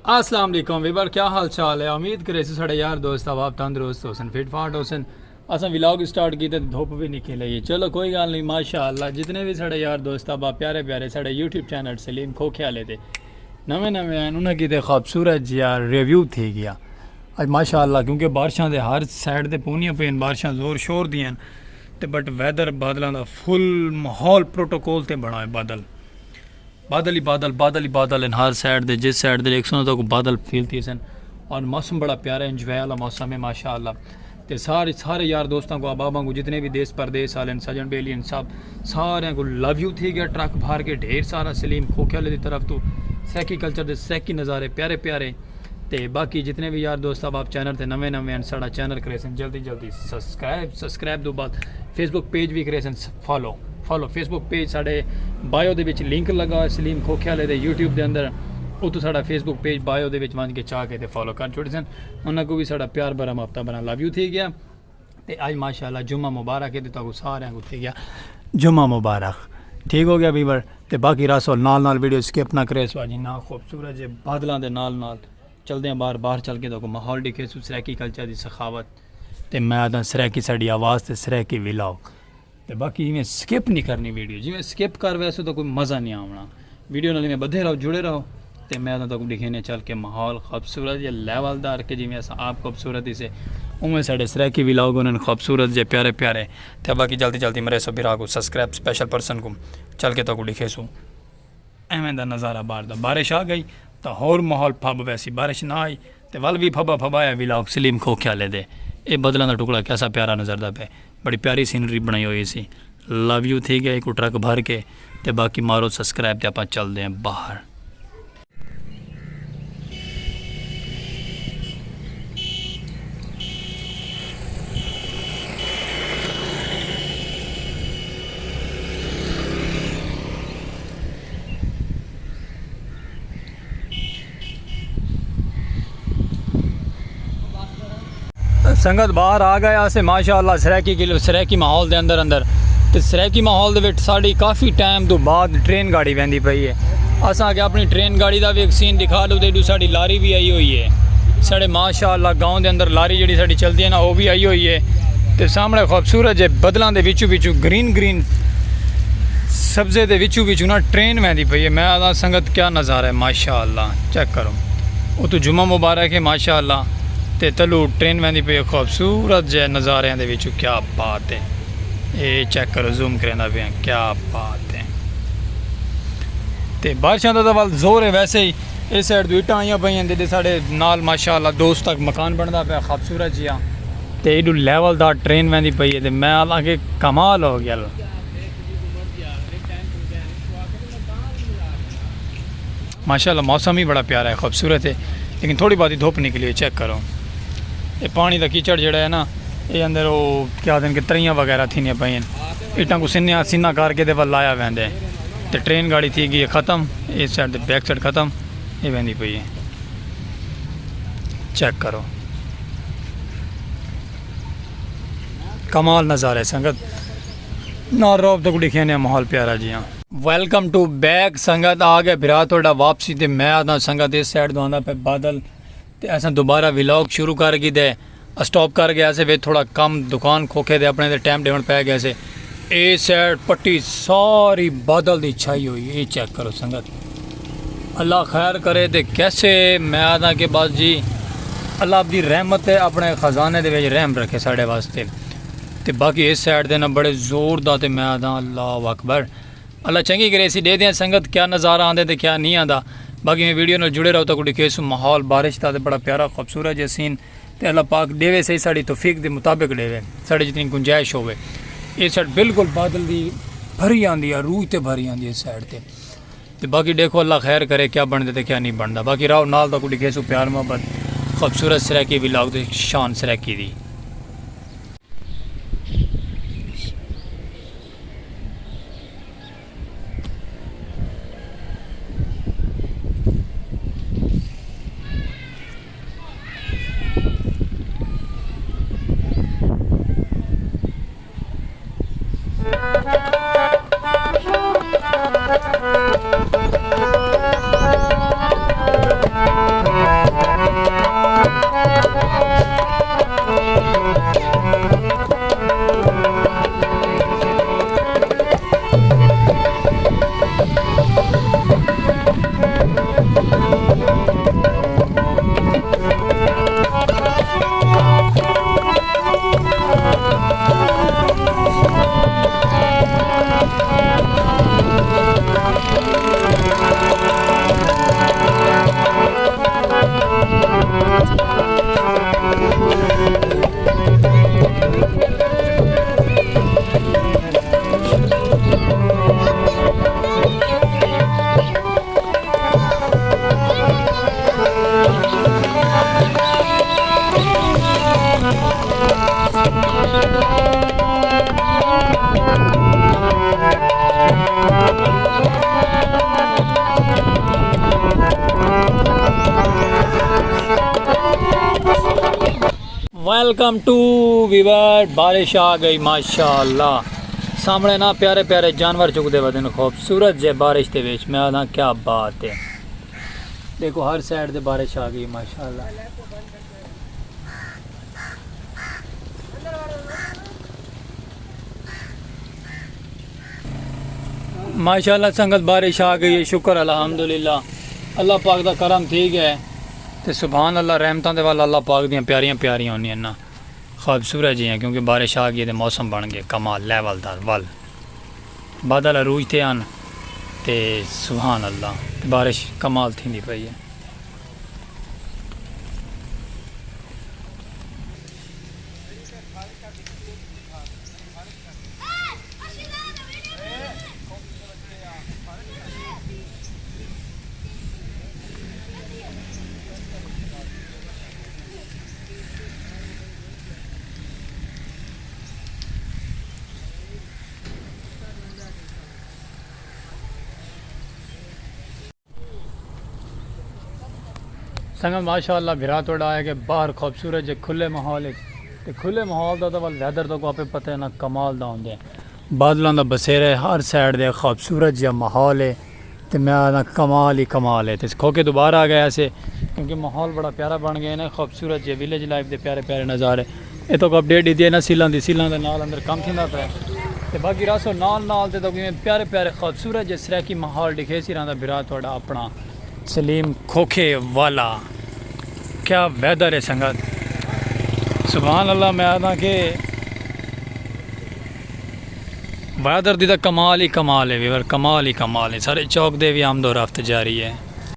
अस्सलाम वालेकुम वीवर, क्या हाल चाल है। उम्मीद करे साढ़े यार दोस्त अब आप तंदुरुस्त होसन फिट फाट होसन। असा व्लॉग स्टार्ट किया धुप भी निकले ही, चलो कोई गल नहीं। माशाअल्लाह जितने भी साढ़े यार दोस्त अब प्यारे प्यारे साढ़े यूट्यूब चैनल सलीम खोखे वाले थे नवे नवे हैं, उन्हें कितने खूबसूरत जिहा रिव्यू थी गया अज माशाअल्लाह, क्योंकि बारिशां दे हर साइड ते पौनियां पेन, बारिशां जोर शोर दियां ते बट वैदर बादलों का फुल माहौल प्रोटोकॉल ते बना है। बादल ही बादल, बादल ही बादल इन हर साइड दे, जिस साइड दे 100 तक बादल फीलती सन और मौसम बड़ा प्यारा इंजॉय वाला मौसम है माशाअल्लाह। तो सारे यार दोस्तों को अबाबा को जितने भी देश परदेश वाले सजन बेलियन सब सारे को लव यू थी गया। ट्रक भर के ढेर सारा सलीम खोखे वाले की तरफ तो सैकी कल्चर के सैकी नज़ारे प्यारे प्यारे। तो बाकी जितने भी यार दोस्त अब आप चैनल ते नवे नवे साढ़ा चैनल करे सन जल्दी जल्दी सब्सक्राइब तो बाद फेसबुक पेज भी करे सन फॉलो फेसबुक पेज साढ़े बायो दे विच लिंक लगा सलीम खोखे वाले दे यूट्यूब के अंदर, उतो साढ़ा Facebook page bio they which one के चाह के फॉलो कर छोड़े सन। उन्होंने को भी साढ़ा प्यार भरा हफ्ता बना लव यू थी गया। तो अज माशाअल्लाह जुम्मा मुबारक है, तो सारे को थी गया जुम्मा मुबारक, ठीक हो गया वीवर। तो बाकी रसो नाल वीडियो स्किप ना करे सो जी ना खूबसूरत जे बादलों के नाल चलते हैं बाहर चल के तो माहौल दिखे सराकी कल्चर की सखावत। तो मैं आता सराकी साड़ी आवाज़ तो सराकी व्लॉग। तो बाकी जिमें स्किप नहीं करनी वीडियो, जिमें स्किप कर वैसे तो कोई मज़ा नहीं आना वीडियो नाल में बधे रहो जुड़े रहो। तो मैं तो दिखे चल के माहौल खूबसूरत या लैवलदार के जिमें आप खूबसूरती से उमें साढ़े सराकी व्लॉग उन्होंने खूबसूरत जे प्यारे प्यारे। तो बाकी जल्दी जल्दी मेरे सब बिरा को सब्सक्राइब स्पेशल पर्सन को चल के तो दिखे सू एवें का नज़ारा बाहर का। बारिश आ गई तो होर माहौल फब, वैसी बारिश ना आई तो वल भी फबा फबाया व्लॉग सलीम खोखे वाले दे। ये बदलों का टुकड़ा कैसा प्यारा नज़रदा पे, बड़ी प्यारी सीनरी बनाई हुई सी। लव यू थी गया एक ट्रक भर के। तो बाकी मारो सब्सक्राइब तो आप चलते हैं बाहर। संगत बाहर आ गया से माशाअल्लाह सराकी माहौल के अंदर तो सराकी माहौल के साड़ी काफ़ी टाइम तो बाद ट्रेन गाड़ी वहदी पई है। असा के अपनी ट्रेन गाड़ी का भी एक सीन दिखा दो। तो साड़ी लारी भी आई हुई है साढ़े माशाअल्लाह गाँव के अंदर लारी जी साड़ी चलती है ना वो भी आई हुई है। तो सामने खूबसूरत जे बदलों के विचू ग्रीन सब्जे के विचू ना ट्रेन वहदी पई है। मैं आता संगत क्या नज़ारा है माशाअल्लाह, चेक करो। वो तो जुम्मा मुबारक है माशाअल्लाह। तो तलू ट्रेन वहदी पे खूबसूरत जे नज़ारे के क्या बात है। ये चेक करो जूम करना पे क्या बात है। तो बारिशों का तो वाल जोर है वैसे ही। इस साइड तो इट्टां आईयां पईयां ते साढ़े नाल माशाअल्लाह दोस्त तक मकान बनता पाया खूबसूरत जिहा। तो एडू लैवलदार ट्रेन वहदी पई है। तो मैं हालांकि कमाल हो गया। माशाअल्लाह मौसम ही बड़ा प्यारा है, खूबसूरत है, लेकिन थोड़ी बहुत ही धुप निकली है। चेक करो ये पानी का कीचड़ जड़ा है ना, ये अंदर वो क्या दिन के तरियाँ वगैरह थी पई इट्टां को सीना करके वल लाया वेंदे। तो ट्रेन गाड़ी थी गई ख़त्म, इस साइड बैक साइड ख़त्म, ये वहदी पई है। चेक करो कमाल नज़ारा है संगत ना रोब तक लिखे ने माहौल प्यारा जी। हाँ वेलकम टू बैक संगत, आ गया फिर थोड़ा वापसी। तो मैं आता संगत इस साइड तो आंदा पे बादल। तो असा दोबारा व्लॉग शुरू कर गई दे स्टॉप कर गया से वे थोड़ा कम दुकान खोखे दे अपने टाइम डेवन पै गया से। ए साइड पट्टी सारी बादल की छाई हुई है, ये चेक करो संगत। अल्लाह खैर करे तो कैसे मैं आता के बाद जी अल्लाह अपनी रहमत है अपने खजाने के रहम रखे साढ़े वास्ते। तो बाकी इस साइड के ना बड़े जोरदार। तो मैं आता अल्लाह अकबर, अल्लाह चंगी ग्रेसी दे दें संगत क्या नज़ारा आते तो क्या नहीं आता। बाकी मैं वीडियो में जुड़े रहो तो दिखे माहौल बारिश का तो बड़ा प्यारा खूबसूरत जो सीन। तो अल्लाह पाक देवे सही साड़ी तौफीक के मुताबिक देवे साड़ी जितनी गुंजाइश होवे। इस साइड बिल्कुल बादल की भरी आँदी है, रूह तो भरी आँदी है इस साइड से। तो बाकी देखो अल्लाह खैर करे क्या बनते तो क्या नहीं बनता। बाकी राव नाल तो दिखे प्यार मोहब्बत खूबसूरत सराकी व्लॉग शान सराकी दी। Welcome to viewer. बारिश आ गई माशाअल्लाह। सामने ना प्यारे प्यारे जानवर चुकते हुए दिन खूबसूरत जे बारिश के विच मैं आना क्या बात है। देखो हर साइड से बारिश आ गई माशाअल्लाह। माशाअल्लाह संगत बारिश आ गई है, शुक्र अल्हम्दुलिल्लाह। अल्लाह पाक दा करम ठीक है तो सुभान अल्लाह। रहमतां दे वाल अल्लाह पाक दियां प्यारियां प्यारियां होंदियां ना, खूबसूरत जी हैं क्योंकि बारिश आ गई तो मौसम बन गया कमाल लैवलदार वल बादल अरूज थे आन ते सुभान अल्लाह बारिश कमाल थी पई है। संगत माशाअल्लाह भिरा थोड़ा आया कि बाहर खूबसूरत जो खुले माहौल है। खुले माहौल का तो वाल वैदर तो आपे पता है ना कमाल का होंगे। बादलों का बसेरा है हर साइड दे खूबसूरत जो माहौल है तो मैं ना कमाल ही कमाल है। तो खोके दोबारा आ गया ऐसे क्योंकि माहौल बड़ा प्यारा बन गया ना, खूबसूरत जो विलेज लाइफ के प्यारे प्यारे नज़ारे। ये तो अपडेट दी है ना सीलों की, सीलों के नाल अंदर कम थी पे तो बाकी रासो नाल नाल तो प्यारे प्यारे खूबसूरत जो सराकी माहौल दिखे सी रहा भिरा थोड़ा अपना सलीम खोखे वाला। क्या वेदर है संगत सुभान अल्लाह। मैं आदा कि वेदर दी तो कमाल ही कमाल है वीवर, कमाल ही कमाल है। सारे चौक दे भी आमदो रफ्त जारी है।